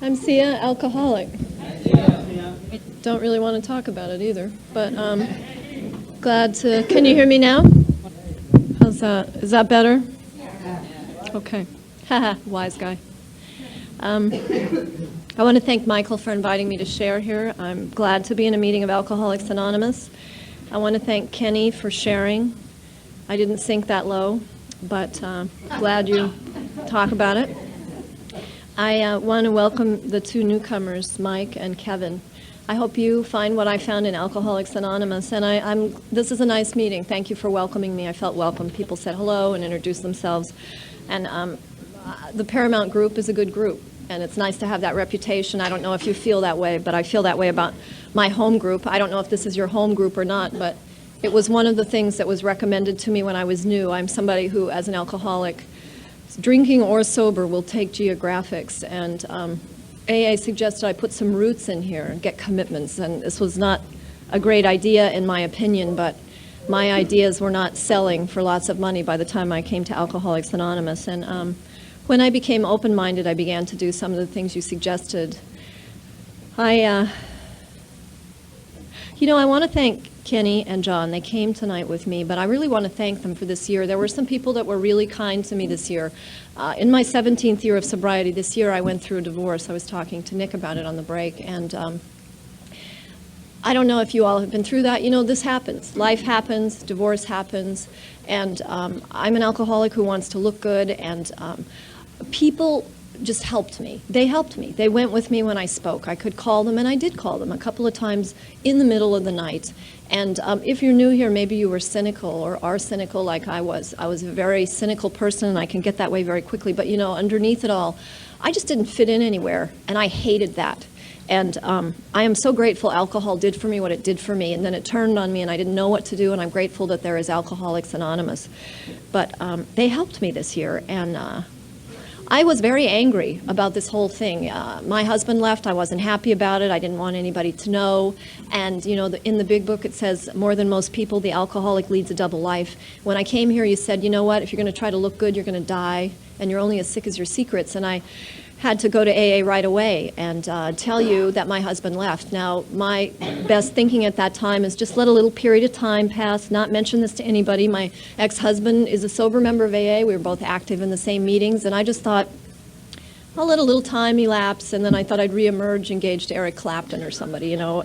I'm Sia, alcoholic. I don't really want to talk about it either, but glad to. Can you hear me now? How's that? Is that better? Okay. Haha, wise guy. I want to thank Michael for inviting me to share here. I'm glad to be in a meeting of Alcoholics Anonymous. I want to thank Kenny for sharing. I didn't sink that low, but glad you talk about it. I want to welcome the two newcomers, Mike and Kevin. I hope you find what I found in Alcoholics Anonymous, and this is a nice meeting. Thank you for welcoming me. I felt welcome. People said hello and introduced themselves, and the Paramount group is a good group, and it's nice to have that reputation. I don't know if you feel that way, but I feel that way about my home group. I don't know if this is your home group or not, but it was one of the things that was recommended to me when I was new. I'm somebody who, as an alcoholic, drinking or sober, will take geographics, and AA suggested I put some roots in here and get commitments, and this was not a great idea in my opinion, but my ideas were not selling for lots of money by the time I came to Alcoholics Anonymous, and when I became open-minded, I began to do some of the things you suggested. I want to thank Kenny and John. They came tonight with me, but I really want to thank them for this year. There were some people that were really kind to me this year. In my 17th year of sobriety this year, I went through a divorce. I was talking to Nick about it on the break, and I don't know if you all have been through that. You know, this happens. Life happens, divorce happens, and I'm an alcoholic who wants to look good, and people just helped me. They helped me. They went with me when I spoke. I could call them, and I did call them a couple of times in the middle of the night. And if you're new here, maybe you were cynical or are cynical like I was. I was a very cynical person, and I can get that way very quickly. But, you know, underneath it all, I just didn't fit in anywhere, and I hated that. And I am so grateful alcohol did for me what it did for me, and then it turned on me, and I didn't know what to do, and I'm grateful that there is Alcoholics Anonymous. But they helped me this year, and I was very angry about this whole thing. My husband left. I wasn't happy about it. I didn't want anybody to know. And, you know, in the big book it says, more than most people, the alcoholic leads a double life. When I came here, you said, you know what, if you're going to try to look good, you're going to die, and you're only as sick as your secrets. And I had to go to AA right away and tell you that my husband left. Now, my best thinking at that time is just let a little period of time pass, not mention this to anybody. My ex-husband is a sober member of AA. We were both active in the same meetings, and I just thought, I'll let a little time elapse, and then I thought I'd reemerge engaged to Eric Clapton or somebody, you know,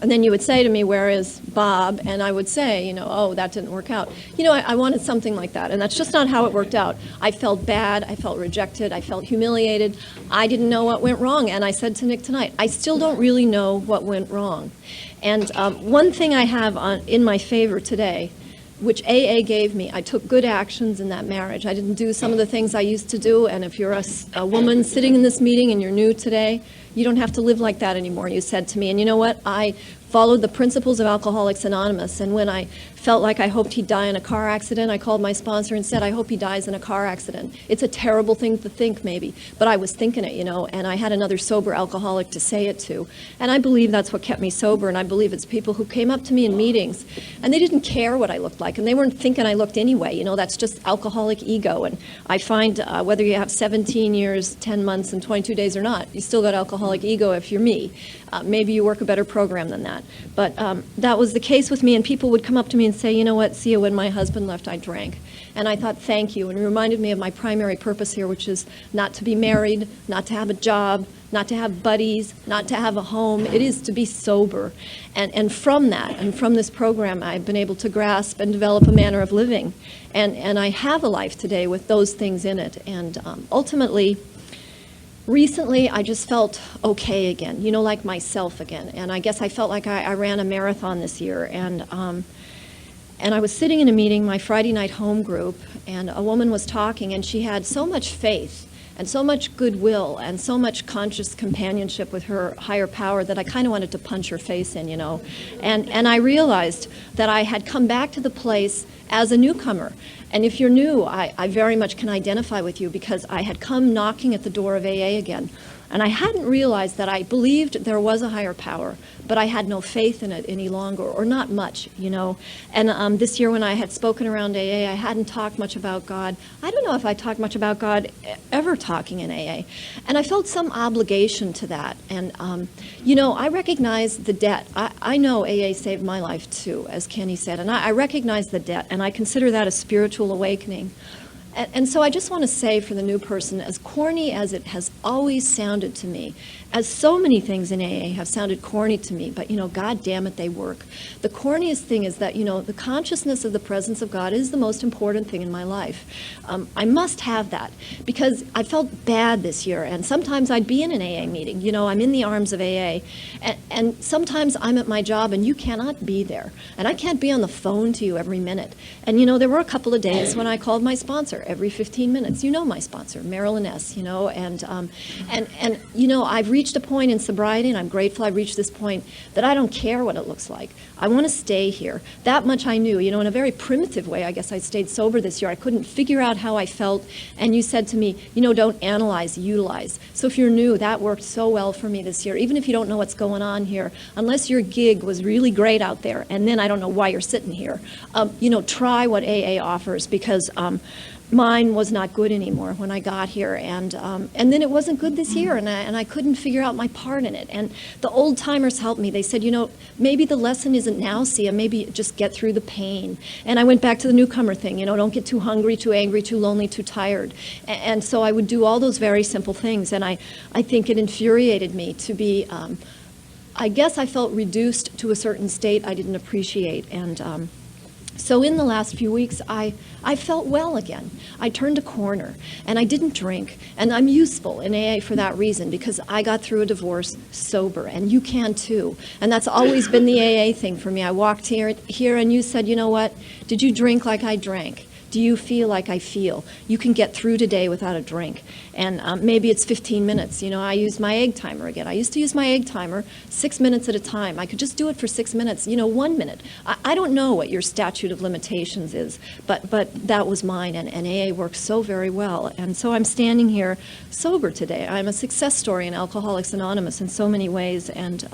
and then you would say to me, where is Bob? And I would say, you know, oh, that didn't work out. You know, I wanted something like that, and that's just not how it worked out. I felt bad, I felt rejected, I felt humiliated. I didn't know what went wrong, and I said to Nick tonight, I still don't really know what went wrong. And one thing I have in my favor today, which AA gave me, I took good actions in that marriage. I didn't do some of the things I used to do, and if you're a woman sitting in this meeting and you're new today, you don't have to live like that anymore, you said to me. And you know what? I followed the principles of Alcoholics Anonymous, and when I felt like I hoped he'd die in a car accident, I called my sponsor and said, I hope he dies in a car accident. It's a terrible thing to think, maybe, but I was thinking it, you know, and I had another sober alcoholic to say it to. And I believe that's what kept me sober, and I believe it's people who came up to me in meetings, and they didn't care what I looked like, and they weren't thinking I looked anyway, you know, that's just alcoholic ego. And I find whether you have 17 years, 10 months, and 22 days or not, you still got alcoholic ego if you're me. Maybe you work a better program than that. But that was the case with me, and people would come up to me and say, you know what, Sia, when my husband left, I drank. And I thought, thank you, and it reminded me of my primary purpose here, which is not to be married, not to have a job, not to have buddies, not to have a home. It is to be sober. And from that, and from this program, I've been able to grasp and develop a manner of living. And I have a life today with those things in it. And ultimately, recently, I just felt okay again, you know, like myself again. And I guess I felt like I ran a marathon this year. And I was sitting in a meeting, my Friday night home group, and a woman was talking, and she had so much faith and so much goodwill and so much conscious companionship with her higher power that I kind of wanted to punch her face in, you know. And I realized that I had come back to the place as a newcomer. And if you're new, I very much can identify with you, because I had come knocking at the door of AA again. And I hadn't realized that I believed there was a higher power, but I had no faith in it any longer, or not much, you know. And this year when I had spoken around AA, I hadn't talked much about God. I don't know if I talked much about God ever talking in AA. And I felt some obligation to that. And, you know, I recognize the debt. I know AA saved my life too, as Kenny said, and I recognize the debt, and I consider that a spiritual awakening. And so I just want to say for the new person, as corny as it has always sounded to me, as so many things in AA have sounded corny to me, but, you know, God damn it, they work. The corniest thing is that, you know, the consciousness of the presence of God is the most important thing in my life. I must have that, because I felt bad this year, and sometimes I'd be in an AA meeting. You know, I'm in the arms of AA, and sometimes I'm at my job and you cannot be there, and I can't be on the phone to you every minute. And, you know, there were a couple of days when I called my sponsor every 15 minutes. You know my sponsor, Marilyn S., you know, and you know, I've reached a point in sobriety, and I'm grateful I've reached this point, that I don't care what it looks like. I want to stay here. That much I knew. You know, in a very primitive way, I guess I stayed sober this year. I couldn't figure out how I felt, and you said to me, you know, don't analyze, utilize. So if you're new, that worked so well for me this year. Even if you don't know what's going on here, unless your gig was really great out there, and then I don't know why you're sitting here, you know, try what AA offers, because mine was not good anymore when I got here, and then it wasn't good this year, and I couldn't figure out my part in it. And the old timers helped me. They said, you know, maybe the lesson isn't nausea, maybe just get through the pain. And I went back to the newcomer thing, you know, don't get too hungry, too angry, too lonely, too tired. And so I would do all those very simple things, and I think it infuriated me to be, I guess I felt reduced to a certain state I didn't appreciate. And so in the last few weeks, I felt well again. I turned a corner, and I didn't drink, and I'm useful in AA for that reason, because I got through a divorce sober, and you can too. And that's always been the AA thing for me. I walked here, and you said, you know what, did you drink like I drank? Do you feel like I feel? You can get through today without a drink. And maybe it's 15 minutes. You know, I use my egg timer again. I used to use my egg timer 6 minutes at a time. I could just do it for 6 minutes, you know, 1 minute. I don't know what your statute of limitations is, but that was mine, and AA works so very well. And so I'm standing here sober today. I'm a success story in Alcoholics Anonymous in so many ways. And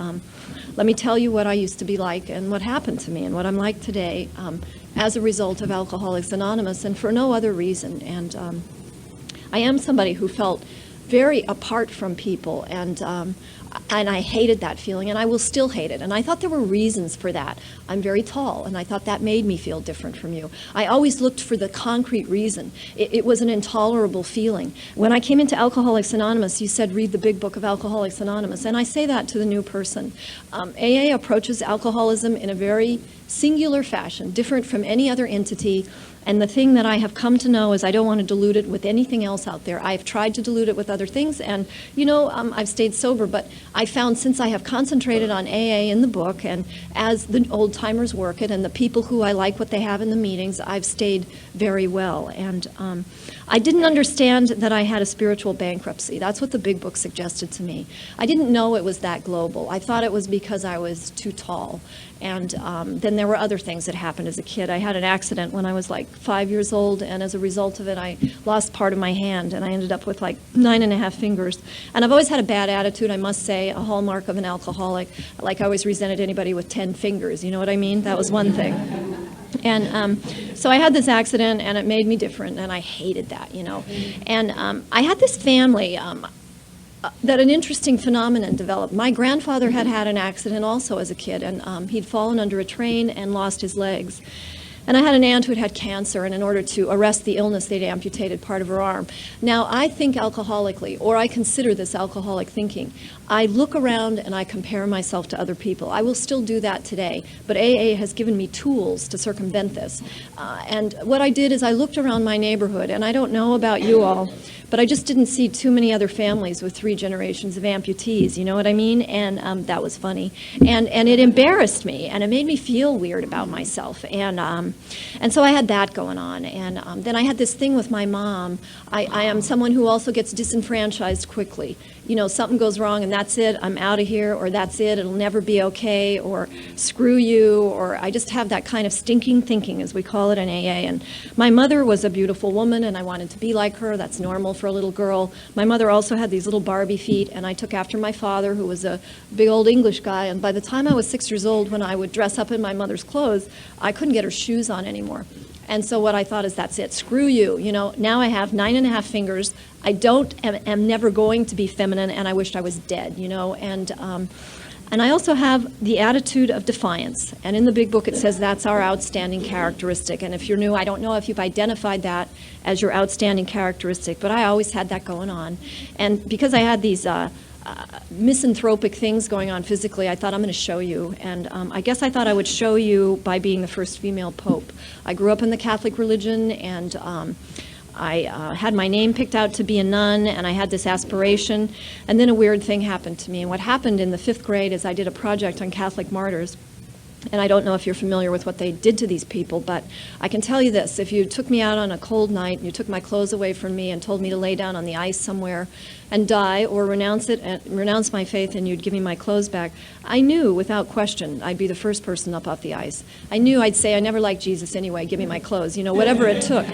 let me tell you what I used to be like, and what happened to me, and what I'm like today, as a result of Alcoholics Anonymous, and for no other reason. And I am somebody who felt very apart from people, and I hated that feeling, and I will still hate it. And I thought there were reasons for that. I'm very tall, and I thought that made me feel different from you. I always looked for the concrete reason. It was an intolerable feeling. When I came into Alcoholics Anonymous, you said, read the big book of Alcoholics Anonymous, and I say that to the new person. AA approaches alcoholism in a very singular fashion, different from any other entity. And the thing that I have come to know is I don't want to dilute it with anything else out there. I've tried to dilute it with other things, and, you know, I've stayed sober, but I found since I have concentrated on AA in the book, and as the old timers work it, and the people who I like what they have in the meetings, I've stayed very well. And I didn't understand that I had a spiritual bankruptcy. That's what the big book suggested to me. I didn't know it was that global. I thought it was because I was too tall. And then there were other things that happened as a kid. I had an accident when I was like 5 years old, and as a result of it, I lost part of my hand, and I ended up with like 9.5 fingers. And I've always had a bad attitude, I must say, a hallmark of an alcoholic. Like I always resented anybody with 10 fingers, you know what I mean? That was one thing. And so I had this accident, and it made me different, and I hated that, you know. And I had this family that an interesting phenomenon developed. My grandfather had had an accident also as a kid, and he'd fallen under a train and lost his legs. And I had an aunt who had cancer, and in order to arrest the illness, they'd amputated part of her arm. Now, I think alcoholically, or I consider this alcoholic thinking. I look around and I compare myself to other people. I will still do that today, but AA has given me tools to circumvent this. And what I did is I looked around my neighborhood, and I don't know about you all, but I just didn't see too many other families with 3 generations of amputees, you know what I mean? And that was funny. And it embarrassed me, and it made me feel weird about myself. And And so I had that going on. And then I had this thing with my mom. I am someone who also gets disenfranchised quickly. You know, something goes wrong and that's it, I'm out of here, or that's it, it'll never be okay, or screw you, or I just have that kind of stinking thinking, as we call it in AA. And my mother was a beautiful woman, and I wanted to be like her. That's normal for a little girl. My mother also had these little Barbie feet, and I took after my father, who was a big old English guy. And by the time I was 6 years old, when I would dress up in my mother's clothes, I couldn't get her shoes on anymore. And so what I thought is, that's it, screw you. You know, now I have 9.5 fingers. I am never going to be feminine, and I wished I was dead, you know. And I also have the attitude of defiance. And in the big book it says that's our outstanding characteristic. And if you're new, I don't know if you've identified that as your outstanding characteristic, but I always had that going on. And because I had these misanthropic things going on physically, I thought, I'm going to show you. And I guess I thought I would show you by being the first female pope. I grew up in the Catholic religion, and I had my name picked out to be a nun, and I had this aspiration. And then a weird thing happened to me. And what happened in the 5th grade is I did a project on Catholic martyrs. And I don't know if you're familiar with what they did to these people, but I can tell you this. If you took me out on a cold night, and you took my clothes away from me and told me to lay down on the ice somewhere and die, or renounce my faith, and you'd give me my clothes back, I knew without question I'd be the first person up off the ice. I knew I'd say, I never liked Jesus anyway, give me my clothes, you know, whatever it took.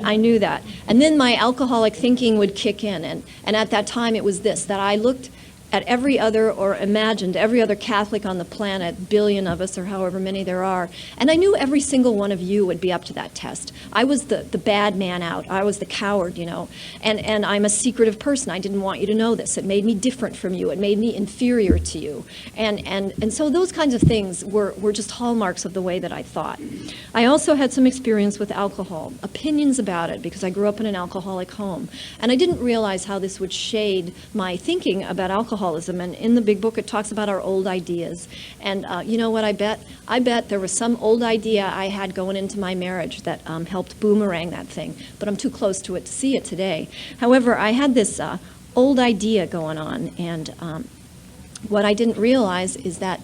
I knew that. And then my alcoholic thinking would kick in, and at that time it was this, that I looked at every other, or imagined every other Catholic on the planet, billion of us or however many there are, and I knew every single one of you would be up to that test. I was the bad man out. I was the coward, you know, and I'm a secretive person. I didn't want you to know this. It made me different from you. It made me inferior to you. And so those kinds of things were just hallmarks of the way that I thought. I also had some experience with alcohol, opinions about it, because I grew up in an alcoholic home, and I didn't realize how this would shade my thinking about alcoholism. And in the big book it talks about our old ideas. And you know what I bet? I bet there was some old idea I had going into my marriage that helped boomerang that thing. But I'm too close to it to see it today. However, I had this old idea going on, and what I didn't realize is that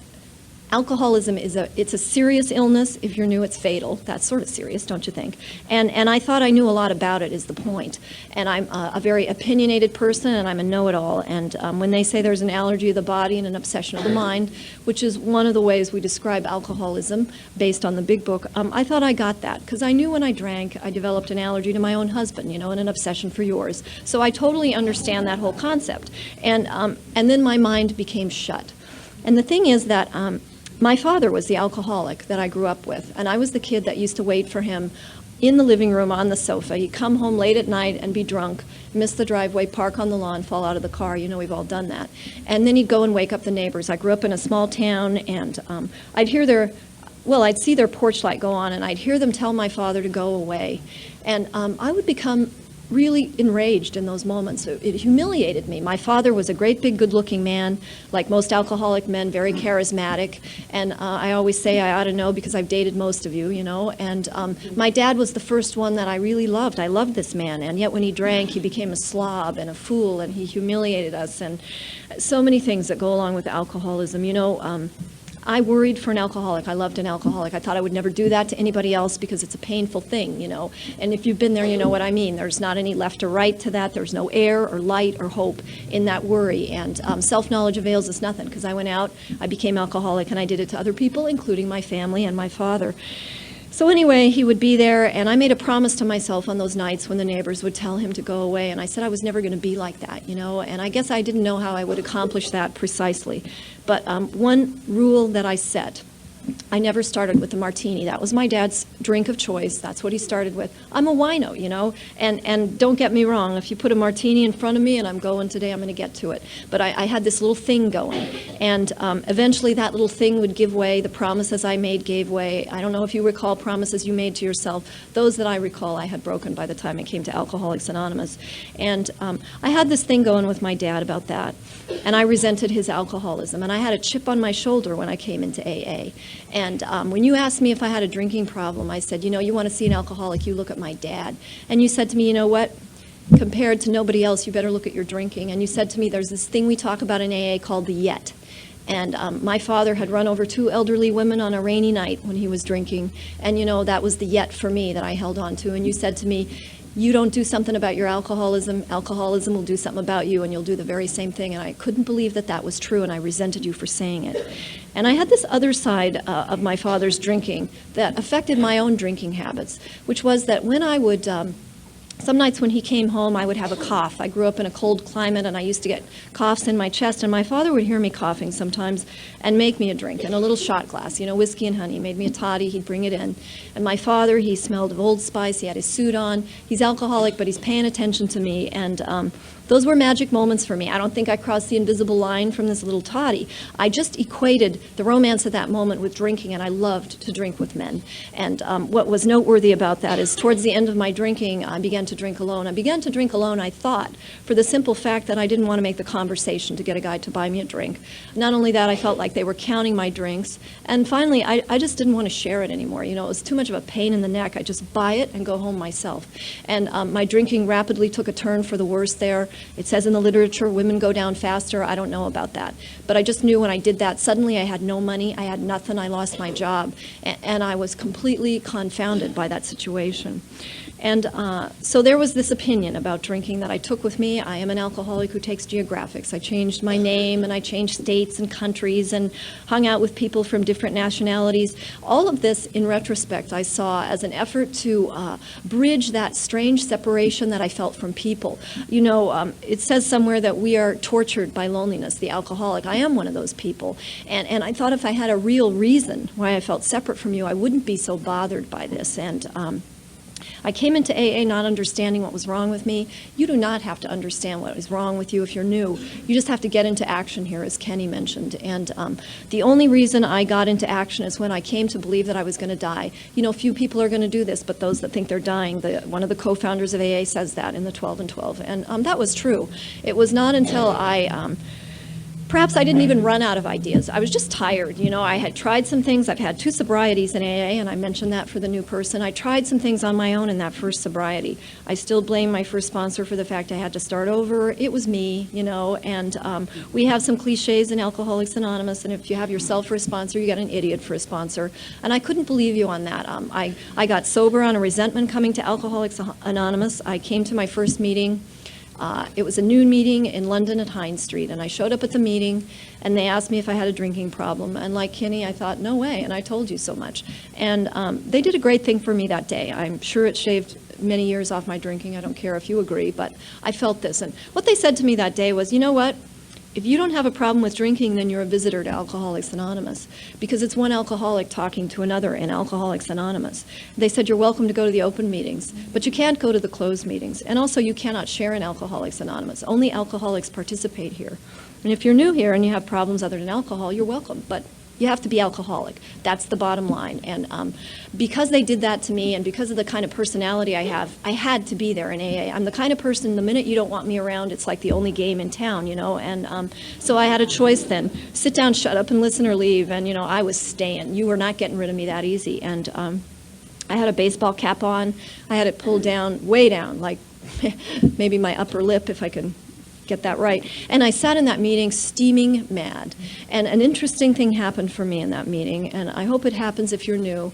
alcoholism it's a serious illness. If you're new, it's fatal. That's sort of serious, don't you think? And I thought I knew a lot about it, is the point. And I'm a very opinionated person, and I'm a know-it-all. And when they say there's an allergy of the body and an obsession of the mind, which is one of the ways we describe alcoholism based on the big book, I thought I got that, because I knew when I drank, I developed an allergy to my own husband, you know, and an obsession for yours. So I totally understand that whole concept. And then my mind became shut. And the thing is that my father was the alcoholic that I grew up with, and I was the kid that used to wait for him in the living room on the sofa. He'd come home late at night and be drunk, miss the driveway, park on the lawn, fall out of the car. You know, we've all done that. And then he'd go and wake up the neighbors. I grew up in a small town, and I'd see their porch light go on, and I'd hear them tell my father to go away. And I would become really enraged in those moments. It humiliated me. My father was a great big good-looking man, like most alcoholic men, very charismatic, and I always say I ought to know because I've dated most of you, you know, and my dad was the first one that I really loved. I loved this man, and yet when he drank, he became a slob and a fool, and he humiliated us, and so many things that go along with alcoholism, you know. I worried for an alcoholic. I loved an alcoholic. I thought I would never do that to anybody else because it's a painful thing, you know. And if you've been there, you know what I mean. There's not any left or right to that. There's no air or light or hope in that worry. And self-knowledge avails us nothing, because I went out, I became alcoholic, and I did it to other people, including my family and my father. So anyway, he would be there, and I made a promise to myself on those nights when the neighbors would tell him to go away, and I said I was never going to be like that, you know, and I guess I didn't know how I would accomplish that precisely. But one rule that I set, I never started with a martini. That was my dad's drink of choice. That's what he started with. I'm a wino, you know, and don't get me wrong. If you put a martini in front of me and I'm going today, I'm going to get to it. But I had this little thing going, and eventually that little thing would give way. The promises I made gave way. I don't know if you recall promises you made to yourself. Those that I recall I had broken by the time it came to Alcoholics Anonymous. And I had this thing going with my dad about that, and I resented his alcoholism, and I had a chip on my shoulder when I came into AA. And when you asked me if I had a drinking problem, I said, you know, you want to see an alcoholic, you look at my dad. And you said to me, you know what, compared to nobody else, you better look at your drinking. And you said to me, there's this thing we talk about in AA called the yet. And my father had run over 2 elderly women on a rainy night when he was drinking. And, you know, that was the yet for me that I held on to. And you said to me, you don't do something about your alcoholism, alcoholism will do something about you, and you'll do the very same thing. And I couldn't believe that that was true, and I resented you for saying it. And I had this other side of my father's drinking that affected my own drinking habits, which was that when I would, some nights when he came home, I would have a cough. I grew up in a cold climate, and I used to get coughs in my chest, and my father would hear me coughing sometimes and make me a drink in a little shot glass, you know, whiskey and honey. He made me a toddy, he'd bring it in. And my father, he smelled of Old Spice, he had his suit on. He's alcoholic, but he's paying attention to me, and those were magic moments for me. I don't think I crossed the invisible line from this little toddy. I just equated the romance of that moment with drinking, and I loved to drink with men. And what was noteworthy about that is towards the end of my drinking, I began to drink alone. I began to drink alone, I thought, for the simple fact that I didn't want to make the conversation to get a guy to buy me a drink. Not only that, I felt like they were counting my drinks. And finally, I just didn't want to share it anymore. You know, it was too much of a pain in the neck. I just buy it and go home myself. And my drinking rapidly took a turn for the worse there. It says in the literature, women go down faster. I don't know about that. But I just knew when I did that, suddenly I had no money, I had nothing, I lost my job. And I was completely confounded by that situation. And so there was this opinion about drinking that I took with me. I am an alcoholic who takes geographics. I changed my name, and I changed states and countries, and hung out with people from different nationalities. All of this, in retrospect, I saw as an effort to bridge that strange separation that I felt from people. You know, it says somewhere that we are tortured by loneliness, the alcoholic. I am one of those people. And I thought if I had a real reason why I felt separate from you, I wouldn't be so bothered by this. And I came into AA not understanding what was wrong with me. You do not have to understand what is wrong with you if you're new. You just have to get into action here, as Kenny mentioned. And the only reason I got into action is when I came to believe that I was going to die. You know, few people are going to do this, but those that think they're dying. One of the co-founders of AA says that in the 12 and 12. And that was true. It was not until perhaps I didn't even run out of ideas. I was just tired. You know, I had tried some things. I've had 2 sobrieties in AA, and I mentioned that for the new person. I tried some things on my own in that first sobriety. I still blame my first sponsor for the fact I had to start over. It was me, you know, and we have some cliches in Alcoholics Anonymous, and if you have yourself for a sponsor, you got an idiot for a sponsor. And I couldn't believe you on that. I got sober on a resentment coming to Alcoholics Anonymous. I came to my first meeting. It was a noon meeting in London at Hines Street, and I showed up at the meeting, and they asked me if I had a drinking problem. And like Kenny, I thought, no way, and I told you so much. And they did a great thing for me that day. I'm sure it shaved many years off my drinking. I don't care if you agree, but I felt this. And what they said to me that day was, you know what? If you don't have a problem with drinking, then you're a visitor to Alcoholics Anonymous, because it's one alcoholic talking to another in Alcoholics Anonymous. They said you're welcome to go to the open meetings, but you can't go to the closed meetings. And also you cannot share in Alcoholics Anonymous. Only alcoholics participate here. And if you're new here and you have problems other than alcohol, you're welcome, but you have to be alcoholic. That's the bottom line. And because they did that to me, and because of the kind of personality I have, I had to be there in AA. I'm the kind of person, the minute you don't want me around, it's like the only game in town, you know. And so I had a choice then. Sit down, shut up, and listen or leave. And, you know, I was staying. You were not getting rid of me that easy. And I had a baseball cap on. I had it pulled down, way down, like maybe my upper lip, if I can get that right. And I sat in that meeting steaming mad. And an interesting thing happened for me in that meeting, and I hope it happens if you're new.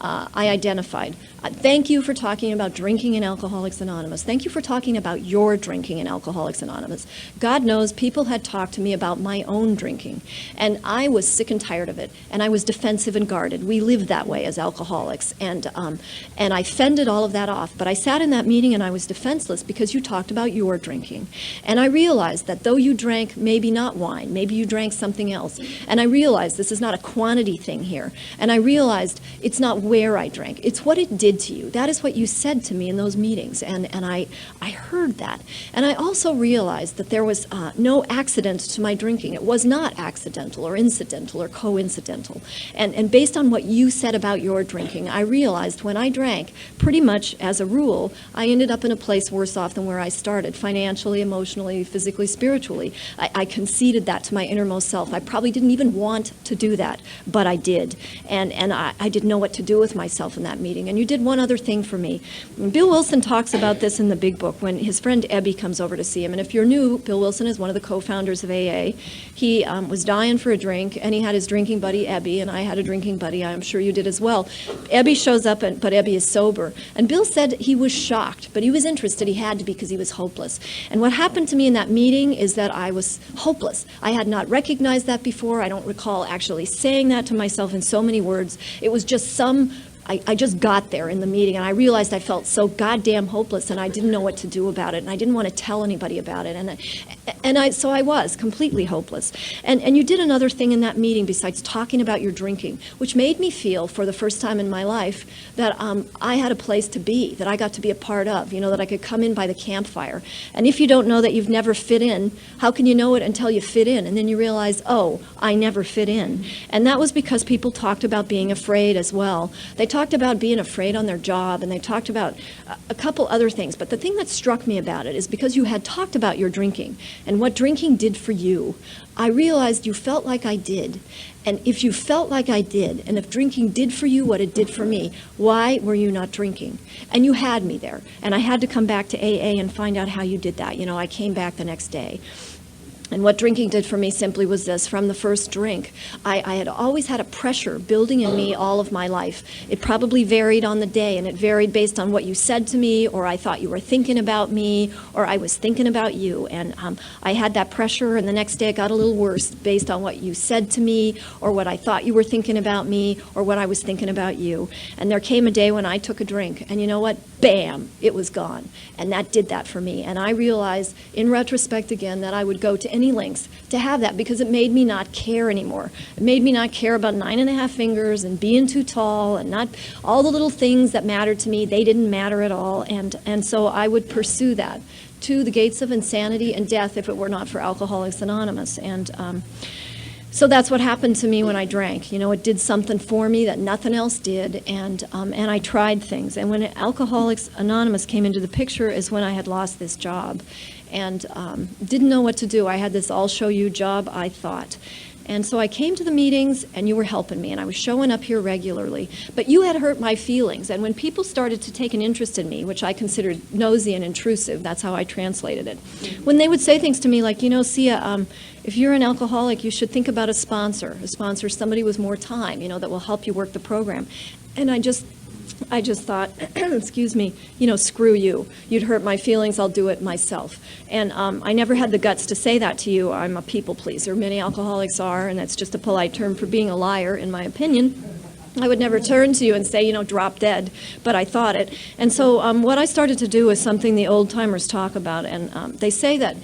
I identified. Thank you for talking about drinking in Alcoholics Anonymous. Thank you for talking about your drinking in Alcoholics Anonymous. God knows people had talked to me about my own drinking, and I was sick and tired of it, and I was defensive and guarded. We lived that way as alcoholics, and I fended all of that off. But I sat in that meeting and I was defenseless because you talked about your drinking. And I realized that though you drank maybe not wine, maybe you drank something else, and I realized this is not a quantity thing here, and I realized it's not where I drank, it's what it did to you. That is what you said to me in those meetings, and I heard that. And I also realized that there was no accident to my drinking. It was not accidental or incidental or coincidental. And based on what you said about your drinking, I realized when I drank, pretty much as a rule, I ended up in a place worse off than where I started, financially, emotionally, physically, spiritually. I conceded that to my innermost self. I probably didn't even want to do that, but I did. And I didn't know what to do do with myself in that meeting. And you did one other thing for me. And Bill Wilson talks about this in the big book when his friend Ebby comes over to see him. And if you're new, Bill Wilson is one of the co-founders of AA. He was dying for a drink, and he had his drinking buddy Ebby, and I had a drinking buddy. I'm sure you did as well. Ebby shows up, but Ebby is sober. And Bill said he was shocked, but he was interested. He had to because he was hopeless. And what happened to me in that meeting is that I was hopeless. I had not recognized that before. I don't recall actually saying that to myself in so many words. It was just I just got there in the meeting, and I realized I felt so goddamn hopeless, and I didn't know what to do about it, and I didn't want to tell anybody about it, so I was completely hopeless. And you did another thing in that meeting besides talking about your drinking, which made me feel, for the first time in my life, that I had a place to be, that I got to be a part of, that I could come in by the campfire. And if you don't know that you've never fit in, how can you know it until you fit in? And then you realize, oh, I never fit in. And that was because people talked about being afraid as well. They talked about being afraid on their job, and they talked about a couple other things. But the thing that struck me about it is because you had talked about your drinking and what drinking did for you, I realized you felt like I did. And if you felt like I did, and if drinking did for you what it did for me, why were you not drinking? And you had me there. And I had to come back to AA and find out how you did that. I came back the next day. And what drinking did for me simply was this. From the first drink, I had always had a pressure building in me all of my life. It probably varied on the day, and it varied based on what you said to me, or I thought you were thinking about me, or I was thinking about you. And I had that pressure, and the next day it got a little worse based on what you said to me, or what I thought you were thinking about me, or what I was thinking about you. And there came a day when I took a drink, and you know what? Bam! It was gone. And that did that for me. And I realized, in retrospect again, that I would go to any lengths to have that because it made me not care anymore. It made me not care about 9.5 fingers and being too tall and not all the little things that mattered to me. They didn't matter at all. And so I would pursue that to the gates of insanity and death if it were not for Alcoholics Anonymous. And so that's what happened to me when I drank. It did something for me that nothing else did, and I tried things. And when Alcoholics Anonymous came into the picture is when I had lost this job and didn't know what to do. I had this all-show-you job, I thought. And so I came to the meetings, and you were helping me, and I was showing up here regularly. But you had hurt my feelings, and when people started to take an interest in me, which I considered nosy and intrusive, that's how I translated it. When they would say things to me like, Sia, if you're an alcoholic, you should think about a sponsor, somebody with more time, that will help you work the program. And I just thought, excuse me, screw you. You'd hurt my feelings, I'll do it myself. And I never had the guts to say that to you. I'm a people pleaser. Many alcoholics are, and that's just a polite term for being a liar, in my opinion. I would never turn to you and say, drop dead, but I thought it. And so what I started to do is something the old-timers talk about, and they say that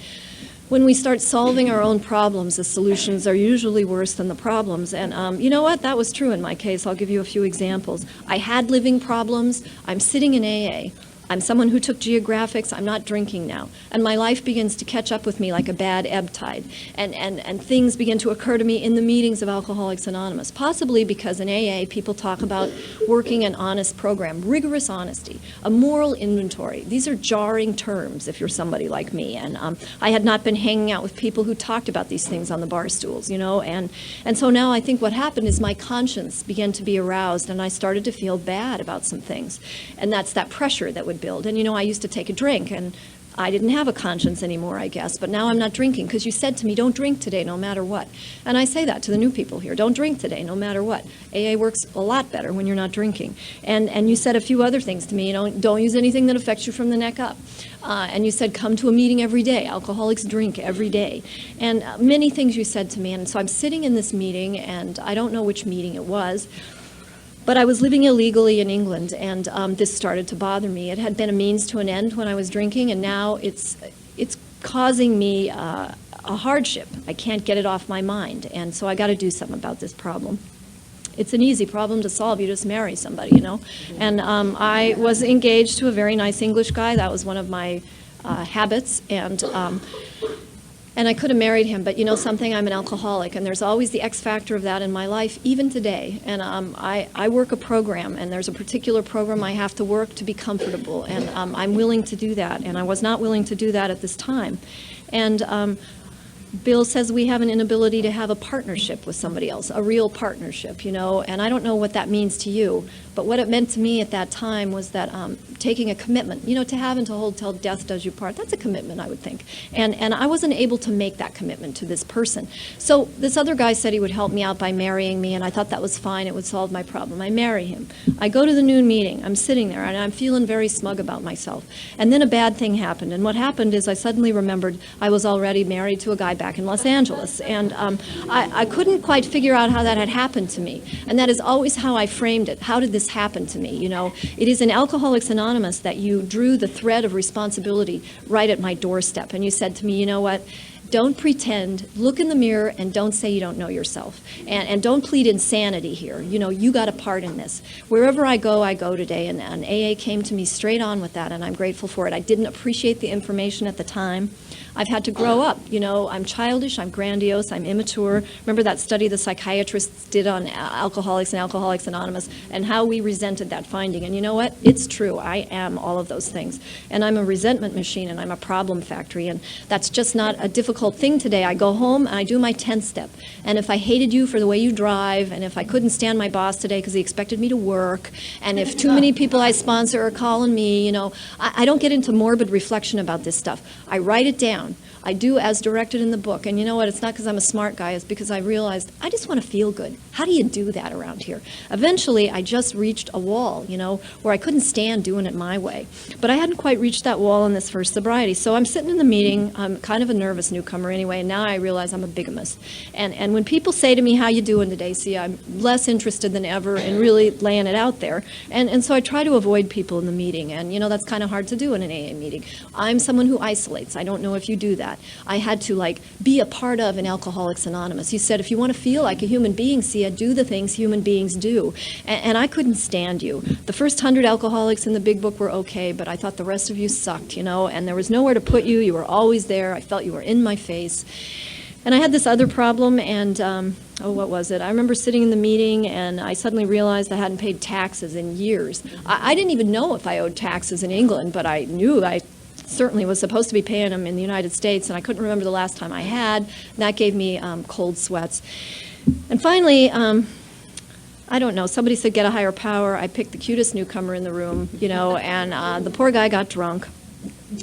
when we start solving our own problems, the solutions are usually worse than the problems. And you know what? That was true in my case. I'll give you a few examples. I had living problems. I'm sitting in AA. I'm someone who took geographics. I'm not drinking now. And my life begins to catch up with me like a bad ebb tide. And things begin to occur to me in the meetings of Alcoholics Anonymous, possibly because in AA people talk about working an honest program, rigorous honesty, a moral inventory. These are jarring terms if you're somebody like me. And I had not been hanging out with people who talked about these things on the bar stools, And so now I think what happened is my conscience began to be aroused, and I started to feel bad about some things. And that's that pressure that would build. And I used to take a drink, and I didn't have a conscience anymore, I guess, but now I'm not drinking because you said to me, don't drink today no matter what. And I say that to the new people here, don't drink today no matter what. AA works a lot better when you're not drinking. And you said a few other things to me, don't use anything that affects you from the neck up. And you said come to a meeting every day, alcoholics drink every day. And many things you said to me, and so I'm sitting in this meeting, and I don't know which meeting it was, but I was living illegally in England, and this started to bother me. It had been a means to an end when I was drinking, and now it's causing me a hardship. I can't get it off my mind, and so I got to do something about this problem. It's an easy problem to solve. You just marry somebody, And I was engaged to a very nice English guy. That was one of my habits, and I could have married him, but something, I'm an alcoholic, and there's always the X factor of that in my life, even today. And I work a program, and there's a particular program I have to work to be comfortable, and I'm willing to do that, and I was not willing to do that at this time. And Bill says we have an inability to have a partnership with somebody else, a real partnership, and I don't know what that means to you, but what it meant to me at that time was that taking a commitment, to have and to hold till death does you part, that's a commitment, I would think. And I wasn't able to make that commitment to this person. So this other guy said he would help me out by marrying me, and I thought that was fine, it would solve my problem. I marry him. I go to the noon meeting, I'm sitting there, and I'm feeling very smug about myself. And then a bad thing happened, and what happened is I suddenly remembered I was already married to a guy back in Los Angeles, and I couldn't quite figure out how that had happened to me, and that is always how I framed it. How did this happen to me? It is in Alcoholics Anonymous that you drew the thread of responsibility right at my doorstep, and you said to me, you know what? Don't pretend, look in the mirror, and don't say you don't know yourself. And don't plead insanity here. You got a part in this. Wherever I go today, and AA came to me straight on with that, and I'm grateful for it. I didn't appreciate the information at the time. I've had to grow up. I'm childish, I'm grandiose, I'm immature. Remember that study the psychiatrists did on alcoholics and Alcoholics Anonymous and how we resented that finding. And you know what? It's true. I am all of those things. And I'm a resentment machine, and I'm a problem factory. And that's just not a difficult thing today. I go home and I do my 10th step. And if I hated you for the way you drive, and if I couldn't stand my boss today because he expected me to work, and if too many people I sponsor are calling me, I don't get into morbid reflection about this stuff. I write it down. I do as directed in the book. And you know what? It's not because I'm a smart guy. It's because I realized I just want to feel good. How do you do that around here? Eventually, I just reached a wall, where I couldn't stand doing it my way. But I hadn't quite reached that wall in this first sobriety. So I'm sitting in the meeting. I'm kind of a nervous newcomer anyway. And now I realize I'm a bigamist. And when people say to me, how you doing today? See, I'm less interested than ever in really laying it out there. And so I try to avoid people in the meeting. And, that's kind of hard to do in an AA meeting. I'm someone who isolates. I don't know if you do that. I had to be a part of an Alcoholics Anonymous. You said, if you want to feel like a human being, Sia, do the things human beings do. And I couldn't stand you. The first 100 alcoholics in the big book were okay, but I thought the rest of you sucked, and there was nowhere to put you. You were always there. I felt you were in my face. And I had this other problem, and what was it? I remember sitting in the meeting, and I suddenly realized I hadn't paid taxes in years. I didn't even know if I owed taxes in England, but I knew I certainly was supposed to be paying them in the United States, and I couldn't remember the last time I had. And that gave me cold sweats. And finally, I don't know, somebody said get a higher power. I picked the cutest newcomer in the room, and the poor guy got drunk.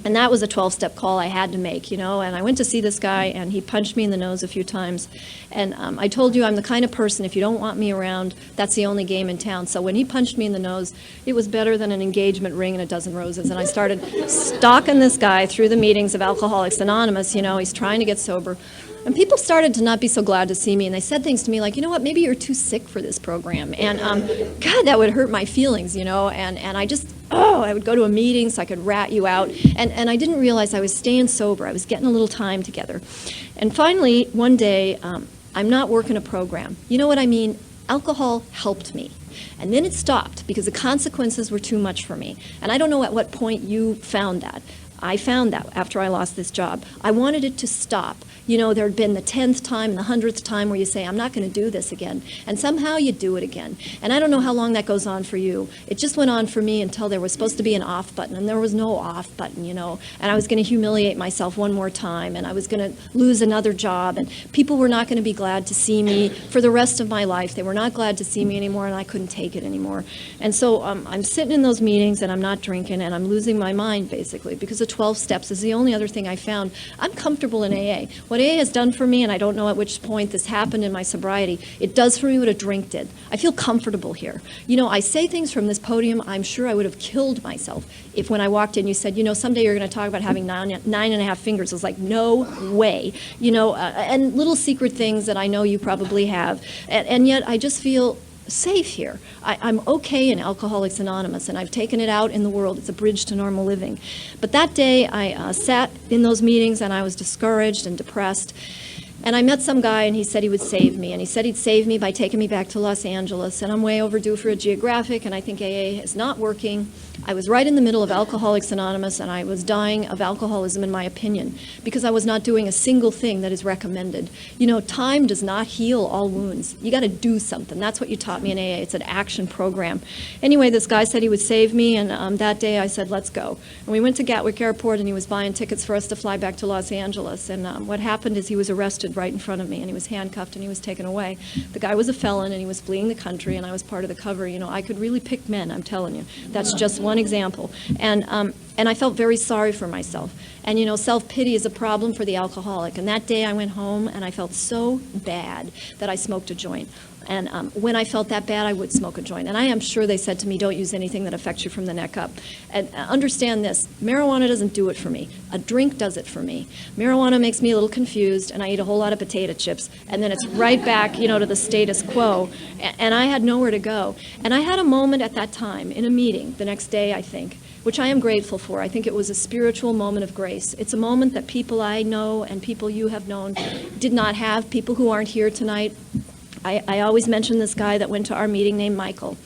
And that was a 12-step call I had to make, and I went to see this guy, and he punched me in the nose a few times. And I told you I'm the kind of person, if you don't want me around, that's the only game in town. So when he punched me in the nose, it was better than an engagement ring and a dozen roses. And I started stalking this guy through the meetings of Alcoholics Anonymous. He's trying to get sober. And people started to not be so glad to see me, and they said things to me like, you know what, maybe you're too sick for this program. And God, that would hurt my feelings, and I just, I would go to a meeting so I could rat you out. And I didn't realize I was staying sober. I was getting a little time together. And finally, one day, I'm not working a program. You know what I mean? Alcohol helped me. And then it stopped because the consequences were too much for me. And I don't know at what point you found that. I found that after I lost this job. I wanted it to stop. There had been the 10th time and the 100th time where you say, I'm not going to do this again. And somehow you do it again. And I don't know how long that goes on for you. It just went on for me until there was supposed to be an off button, and there was no off button, and I was going to humiliate myself one more time, and I was going to lose another job, and people were not going to be glad to see me for the rest of my life. They were not glad to see me anymore, and I couldn't take it anymore. And so I'm sitting in those meetings, and I'm not drinking, and I'm losing my mind, basically, because the 12 steps is the only other thing I found. I'm comfortable in AA. What AA has done for me, and I don't know at which point this happened in my sobriety, it does for me what a drink did. I feel comfortable here. I say things from this podium, I'm sure I would have killed myself if when I walked in you said, someday you're going to talk about having 9.5 fingers. I was like, no way. And little secret things that I know you probably have. And yet I just feel safe here. I'm okay in Alcoholics Anonymous, and I've taken it out in the world. It's a bridge to normal living. But that day, I sat in those meetings, and I was discouraged and depressed. And I met some guy, and he said he would save me. And he said he'd save me by taking me back to Los Angeles. And I'm way overdue for a geographic, and I think AA is not working. I was right in the middle of Alcoholics Anonymous, and I was dying of alcoholism, in my opinion, because I was not doing a single thing that is recommended. You know, time does not heal all wounds. You got to do something. That's what you taught me in AA. It's an action program. Anyway, this guy said he would save me, and that day I said, let's go. And we went to Gatwick Airport, and he was buying tickets for us to fly back to Los Angeles. And what happened is he was arrested right in front of me, and he was handcuffed, and he was taken away. The guy was a felon, and he was fleeing the country, and I was part of the cover. You know, I could really pick men, I'm telling you. That's just one example. And I felt very sorry for myself. And, you know, self-pity is a problem for the alcoholic. And that day I went home, and I felt so bad that I smoked a joint. And when I felt that bad, I would smoke a joint. And I am sure they said to me, don't use anything that affects you from the neck up. And understand this, marijuana doesn't do it for me. A drink does it for me. Marijuana makes me a little confused, and I eat a whole lot of potato chips. And then it's right back, you know, to the status quo. And I had nowhere to go. And I had a moment at that time in a meeting the next day, I think, which I am grateful for. I think it was a spiritual moment of grace. It's a moment that people I know and people you have known did not have, people who aren't here tonight. I always mention this guy that went to our meeting named Michael.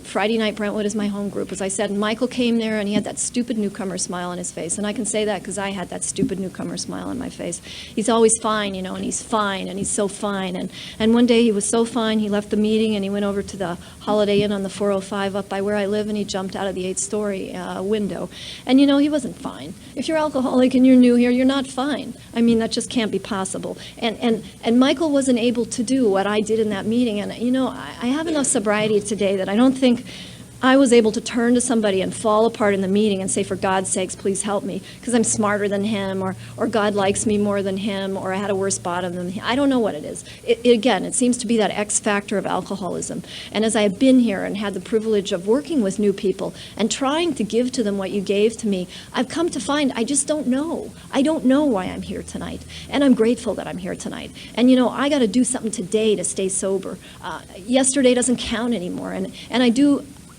Friday night Brentwood is my home group, as I said. And Michael came there, and he had that stupid newcomer smile on his face. And I can say that because I had that stupid newcomer smile on my face. He's always fine, you know, and he's fine, and he's so fine. And one day he was so fine, he left the meeting, and he went over to the Holiday Inn on the 405 up by where I live, and he jumped out of the 8th-story window. And, you know, he wasn't fine. If you're alcoholic and you're new here, you're not fine. I mean, that just can't be possible. And Michael wasn't able to do what I did in that meeting. And, you know, I have enough sobriety today that I don't think I was able to turn to somebody and fall apart in the meeting and say, for God's sakes, please help me, because I'm smarter than him, or God likes me more than him, or I had a worse bottom than him. I don't know what it is. Again, it seems to be that X factor of alcoholism. And as I have been here and had the privilege of working with new people and trying to give to them what you gave to me, I've come to find I just don't know. I don't know why I'm here tonight. And I'm grateful that I'm here tonight. And, you know, I got to do something today to stay sober. Yesterday doesn't count anymore. And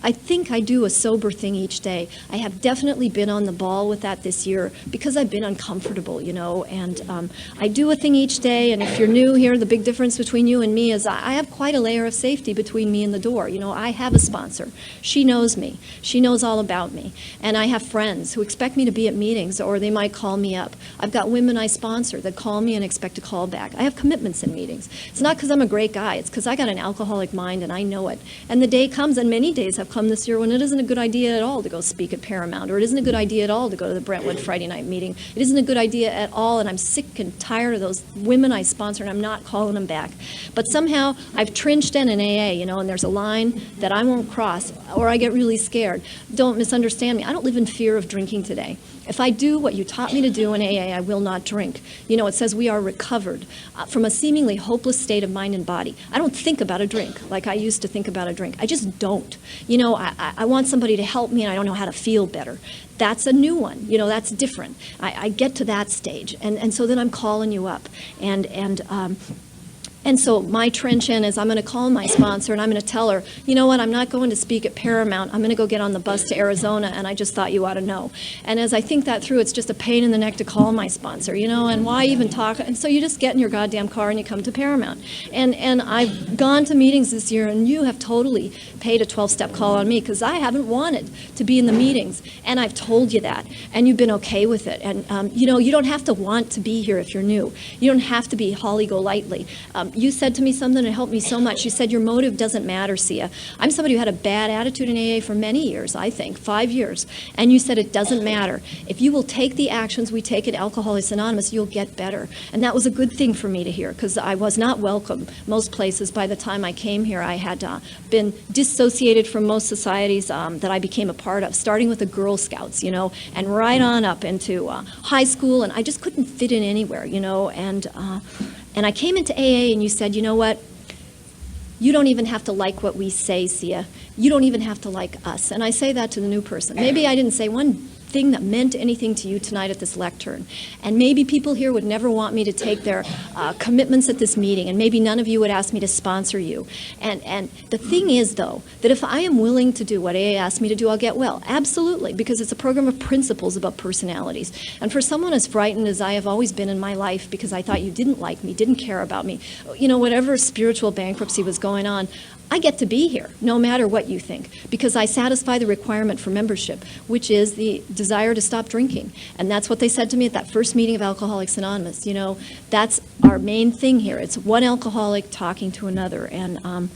I think I do a sober thing each day. I have definitely been on the ball with that this year because I've been uncomfortable, you know, and I do a thing each day. And if you're new here, the big difference between you and me is I have quite a layer of safety between me and the door. You know, I have a sponsor. She knows me. She knows all about me. And I have friends who expect me to be at meetings, or they might call me up. I've got women I sponsor that call me and expect a call back. I have commitments in meetings. It's not because I'm a great guy. It's because I got an alcoholic mind and I know it. And the day comes, and many days have come this year, when it isn't a good idea at all to go speak at Paramount, or it isn't a good idea at all to go to the Brentwood Friday night meeting. It isn't a good idea at all, and I'm sick and tired of those women I sponsor, and I'm not calling them back. But somehow I've trenched in AA, you know, and there's a line that I won't cross, or I get really scared. Don't misunderstand me. I don't live in fear of drinking today. If I do what you taught me to do in AA, I will not drink. You know, it says we are recovered from a seemingly hopeless state of mind and body. I don't think about a drink like I used to think about a drink. I just don't. You know, I want somebody to help me, and I don't know how to feel better. That's a new one. You know, that's different. I get to that stage, and so then I'm calling you up. And so my trench in is I'm going to call my sponsor, and I'm going to tell her, you know what, I'm not going to speak at Paramount. I'm going to go get on the bus to Arizona, and I just thought you ought to know. And as I think that through, it's just a pain in the neck to call my sponsor, you know, and why even talk? And so you just get in your goddamn car and you come to Paramount. And I've gone to meetings this year, and you have totally paid a 12-step call on me because I haven't wanted to be in the meetings. And I've told you that, and you've been okay with it. And, you know, you don't have to want to be here if you're new. You don't have to be holly-go-lightly. You said to me something that helped me so much. You said your motive doesn't matter, Sia. I'm somebody who had a bad attitude in AA for many years, I think, 5 years. And you said it doesn't matter. If you will take the actions we take at Alcoholics Anonymous, you'll get better. And that was a good thing for me to hear, because I was not welcome most places. By the time I came here, I had been dissociated from most societies that I became a part of, starting with the Girl Scouts, you know, and right on up into high school. And I just couldn't fit in anywhere, you know, and I came into AA, and you said, you know what, you don't even have to like what we say, Sia. You don't even have to like us. And I say that to the new person. Maybe I didn't say one thing that meant anything to you tonight at this lectern. And maybe people here would never want me to take their commitments at this meeting, and maybe none of you would ask me to sponsor you. And the thing is, though, that if I am willing to do what AA asked me to do, I'll get well. Absolutely, because it's a program of principles about personalities. And for someone as frightened as I have always been in my life because I thought you didn't like me, didn't care about me, you know, whatever spiritual bankruptcy was going on, I get to be here, no matter what you think, because I satisfy the requirement for membership, which is the desire to stop drinking. And that's what they said to me at that first meeting of Alcoholics Anonymous. You know, that's our main thing here. It's one alcoholic talking to another. And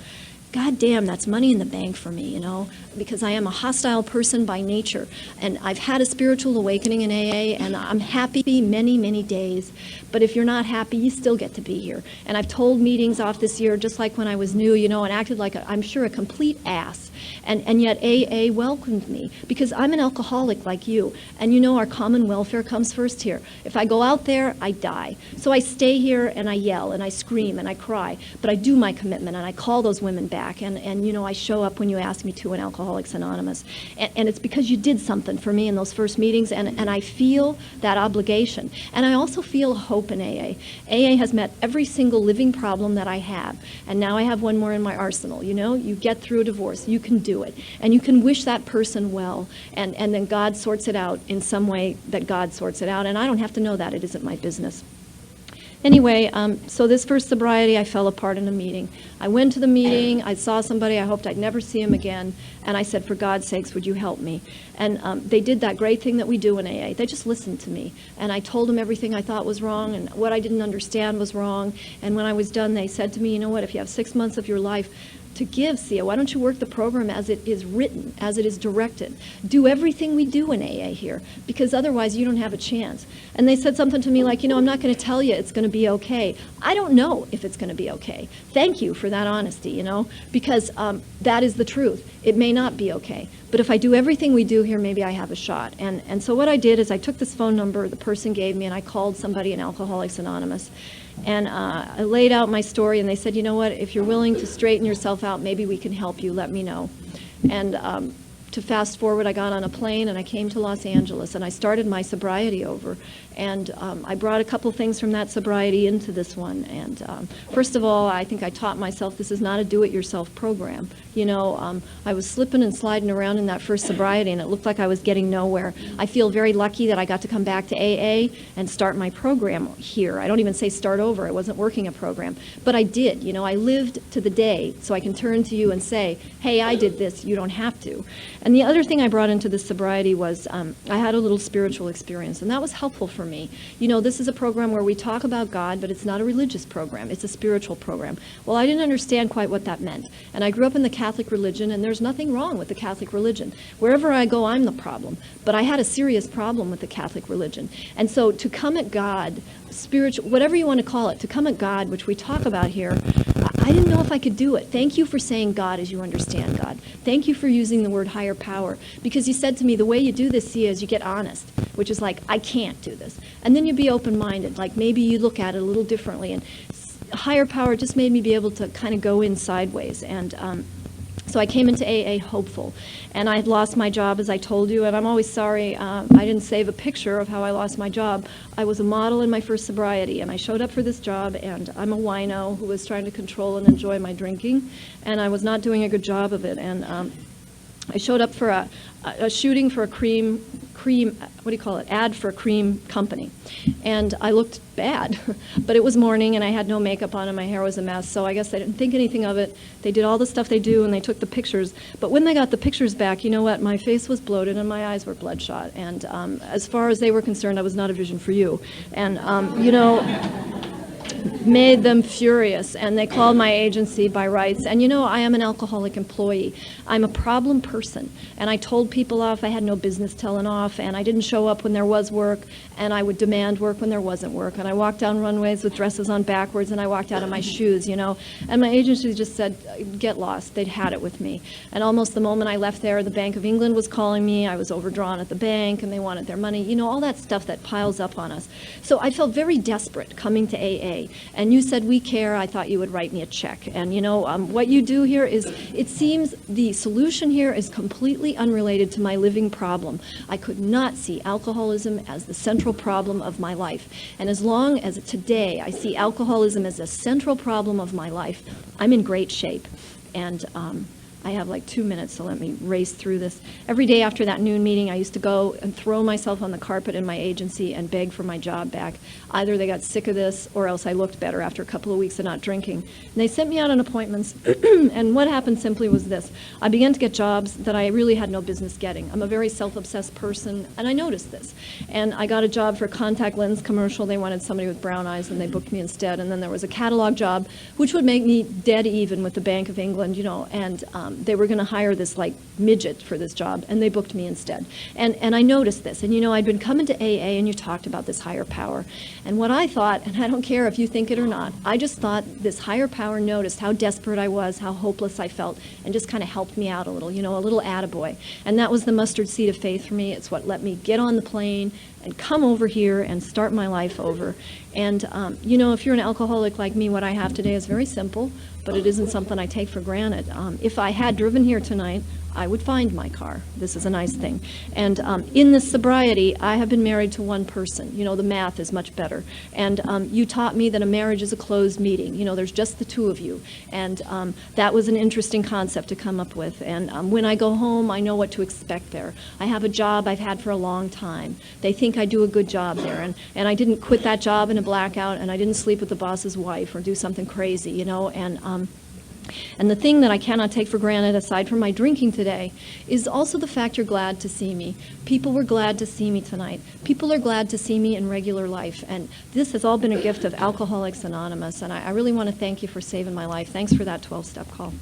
God damn, that's money in the bank for me, you know, because I am a hostile person by nature. And I've had a spiritual awakening in AA, and I'm happy many, many days. But if you're not happy, you still get to be here. And I've told meetings off this year, just like when I was new, you know, and acted like, I'm sure, a complete ass. And yet AA welcomed me, because I'm an alcoholic like you. And you know, our common welfare comes first here. If I go out there, I die. So I stay here and I yell and I scream and I cry. But I do my commitment and I call those women back. And you know, I show up when you ask me to in Alcoholics Anonymous. And it's because you did something for me in those first meetings, and I feel that obligation. And I also feel hope in AA. AA has met every single living problem that I have. And now I have one more in my arsenal. You know, you get through a divorce, you can do it. And you can wish that person well, and then God sorts it out in some way that God sorts it out. And I don't have to know that. It isn't my business. Anyway, so this first sobriety, I fell apart in a meeting. I went to the meeting, I saw somebody, I hoped I'd never see him again, and I said, for God's sakes, would you help me? And they did that great thing that we do in AA. They just listened to me, and I told them everything I thought was wrong, and what I didn't understand was wrong. And when I was done, they said to me, you know what, if you have 6 months of your life to give, Sia, why don't you work the program as it is written, as it is directed? Do everything we do in AA here, because otherwise you don't have a chance. And they said something to me like, you know, I'm not going to tell you it's going to be okay. I don't know if it's going to be okay. Thank you for that honesty, you know, because that is the truth. It may not be okay. But if I do everything we do here, maybe I have a shot. And so what I did is I took this phone number the person gave me, and I called somebody in Alcoholics Anonymous. And I laid out my story, and they said, you know what, if you're willing to straighten yourself out, maybe we can help you, let me know. And to fast forward, I got on a plane and I came to Los Angeles, and I started my sobriety over. And I brought a couple things from that sobriety into this one. And first of all, I think I taught myself this is not a do-it-yourself program. You know, I was slipping and sliding around in that first sobriety, and it looked like I was getting nowhere. I feel very lucky that I got to come back to AA and start my program here. I don't even say start over. I wasn't working a program. But I did. You know, I lived to the day, so I can turn to you and say, hey, I did this. You don't have to. And the other thing I brought into this sobriety was I had a little spiritual experience, and that was helpful for me. You know, this is a program where we talk about God, but it's not a religious program. It's a spiritual program. Well, I didn't understand quite what that meant. And I grew up in the Catholic religion, and there's nothing wrong with the Catholic religion. Wherever I go, I'm the problem. But I had a serious problem with the Catholic religion. And so to come at God, spiritual, whatever you want to call it, to come at God, which we talk about here, I didn't know if I could do it. Thank you for saying God as you understand God. Thank you for using the word higher power, because you said to me, the way you do this, Sia, is you get honest, which is like, I can't do this. And then you be open-minded, like maybe you look at it a little differently. And higher power just made me be able to kind of go in sideways. And so I came into AA hopeful, and I had lost my job, as I told you, and I'm always sorry I didn't save a picture of how I lost my job. I was a model in my first sobriety, and I showed up for this job, and I'm a wino who was trying to control and enjoy my drinking, and I was not doing a good job of it. And I showed up for a shooting for a cream, what do you call it, ad for a cream company. And I looked bad, but it was morning and I had no makeup on and my hair was a mess, so I guess they didn't think anything of it. They did all the stuff they do and they took the pictures. But when they got the pictures back, you know what, my face was bloated and my eyes were bloodshot. And as far as they were concerned, I was not a vision for you. And, you know, made them furious, and they called my agency by rights. And you know, I am an alcoholic employee. I'm a problem person, and I told people off. I had no business telling off, and I didn't show up when there was work, and I would demand work when there wasn't work, and I walked down runways with dresses on backwards, and I walked out of my shoes, you know, and my agency just said, get lost. They'd had it with me. And almost the moment I left there, the Bank of England was calling me. I was overdrawn at the bank, and they wanted their money, you know, all that stuff that piles up on us. So I felt very desperate coming to AA. and you said, we care, I thought you would write me a check. And you know, what you do here is, it seems the solution here is completely unrelated to my living problem. I could not see alcoholism as the central problem of my life. And as long as today I see alcoholism as a central problem of my life, I'm in great shape. And I have like 2 minutes, so let me race through this. Every day after that noon meeting, I used to go and throw myself on the carpet in my agency and beg for my job back. Either they got sick of this, or else I looked better after a couple of weeks of not drinking. And they sent me out on appointments, and what happened simply was this. I began to get jobs that I really had no business getting. I'm a very self-obsessed person, and I noticed this. And I got a job for a contact lens commercial. They wanted somebody with brown eyes, and they booked me instead. And then there was a catalog job, which would make me dead even with the Bank of England, you know, and they were going to hire this like midget for this job, and they booked me instead. And I noticed this, and you know, I'd been coming to AA, and you talked about this higher power. And what I thought, and I don't care if you think it or not, I just thought this higher power noticed how desperate I was, how hopeless I felt, and just kind of helped me out a little, you know, a little attaboy. And that was the mustard seed of faith for me. It's what let me get on the plane and come over here and start my life over. And you know, if you're an alcoholic like me, what I have today is very simple, but it isn't something I take for granted. If I had driven here tonight, I would find my car. This is a nice thing. And in this sobriety, I have been married to one person. You know, the math is much better. And you taught me that a marriage is a closed meeting. You know, there's just the two of you. And that was an interesting concept to come up with. And when I go home, I know what to expect there. I have a job I've had for a long time. They think I do a good job there. And I didn't quit that job in a blackout, and I didn't sleep with the boss's wife or do something crazy, you know. And the thing that I cannot take for granted, aside from my drinking today, is also the fact you're glad to see me. People were glad to see me tonight. People are glad to see me in regular life. And this has all been a gift of Alcoholics Anonymous. And I really want to thank you for saving my life. Thanks for that 12-step call.